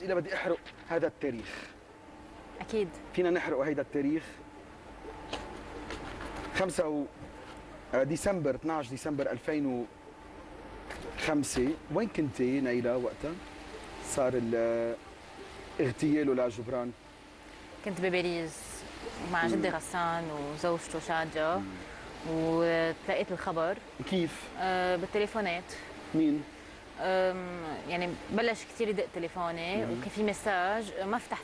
إذا بدي أحرق هذا التاريخ اكيد فينا نحرق هيدا التاريخ 5 ديسمبر 12 ديسمبر 2005. وين كنتي نايلة وقتها صار اغتياله لجبران؟ كنت بباريس مع جدي غسان وزوجته شادية، وتلقيت الخبر. كيف؟ بالتليفونات. مين؟ يعني بلش كثير يدق تليفوني وكان في مساج ما فتحت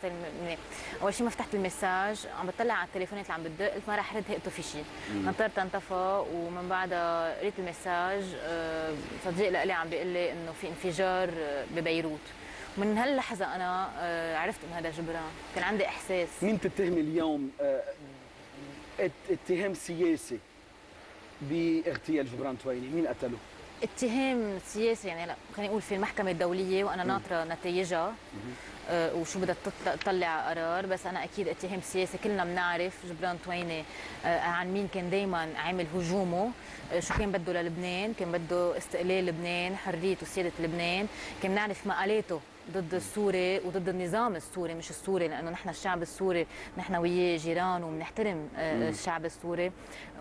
اول شيء ما فتحت المساج، عم بطلع على التليفونات اللي عم بتدق، قلت ما رح رد هيك في شيء. نطرت انطفى، ومن بعدها قريت المساج. صديق لإلي عم بيقول لي انه في انفجار ببيروت. ومن هاللحظه انا عرفت انه هذا جبران، كان عندي احساس. مين تتهمي اليوم اتهام سياسي باغتيال جبران تويني؟ مين قتله؟ اتهام سياسي يعني، لا خلينا نقول في المحكمة الدولية وأنا ناطرة نتائجها وشو بدها تطلع قرار. بس أنا أكيد اتهام سياسي. كلنا بنعرف جبران تويني عن مين كان دايما عامل هجومه، شو كان بده للبنان. كان بده استقلال لبنان، حرية وسيادة لبنان. كان بنعرف مقالاته ضد السوري وضد النظام السوري، مش السوري، لانه نحن الشعب السوري نحن وياه جيران وبنحترم الشعب السوري.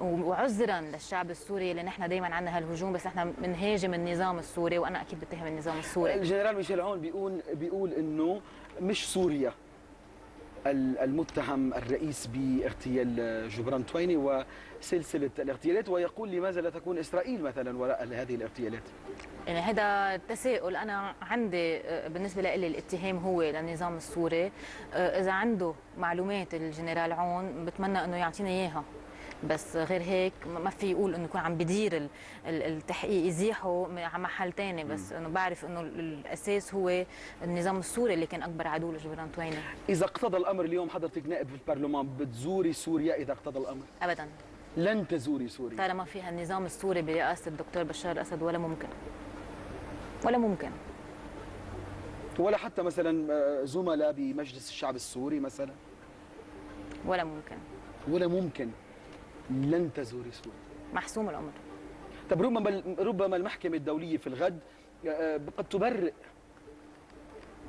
وعذرا للشعب السوري اللي نحن دائما عندنا هالهجوم، بس نحن بنهاجم النظام السوري، وانا اكيد بتهم النظام السوري. الجنرال ميشيل عون بيقول انه مش سوريا المتهم الرئيس باغتيال جبران تويني وسلسله الاغتيالات، ويقول لماذا لا تكون اسرائيل مثلا وراء هذه الاغتيالات؟ يعني هذا تساؤل. انا عندي بالنسبه لي الاتهام هو للنظام السوري. اذا عنده معلومات الجنرال عون بتمنى انه يعطينا اياها، بس غير هيك ما في يقول انه يكون عم بدير التحقيق يزيحه على محل ثاني. بس انه بعرف انه الاساس هو النظام السوري اللي كان اكبر عدو لجبران تويني. اذا اقتضى الامر اليوم حضرتك نائب في البرلمان بتزوري سوريا اذا اقتضى الامر؟ ابدا. لن تزوري سوريا طالما فيها النظام السوري برئاسه الدكتور بشار الاسد، ولا ممكن. ولا ممكن. ولا حتى مثلا زملاء بمجلس الشعب السوري مثلا؟ ولا ممكن. ولا ممكن. لن تزوري سوريا. محسوم الامر. طب ربما المحكمه الدوليه في الغد قد تبرئ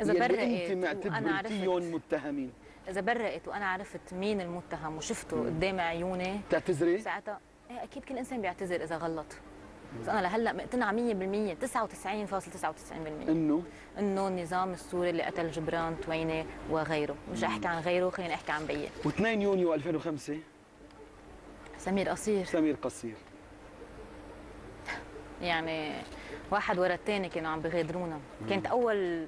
اذا برئت انت معتبرتيهم متهمين. اذا برئت وانا عرفت مين المتهم وشفته قدام عيوني تعتذري؟ ساعتها اكيد كل انسان بيعتذر اذا غلط. بس انا لهلا مقتنعه 100% 99.99% انه النظام السوري اللي قتل جبران تويني وغيره. مش احكي عن غيره، خلينا احكي عن بيي. و2 يونيو 2005 سمير قصير. سمير قصير. يعني واحد ورا الثاني كانوا عم بيغادرونا. كانت اول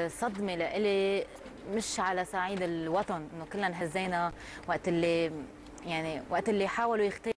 صدمه لإلي، مش على صعيد الوطن انه كلنا انهزينا وقت اللي حاولوا يختاروا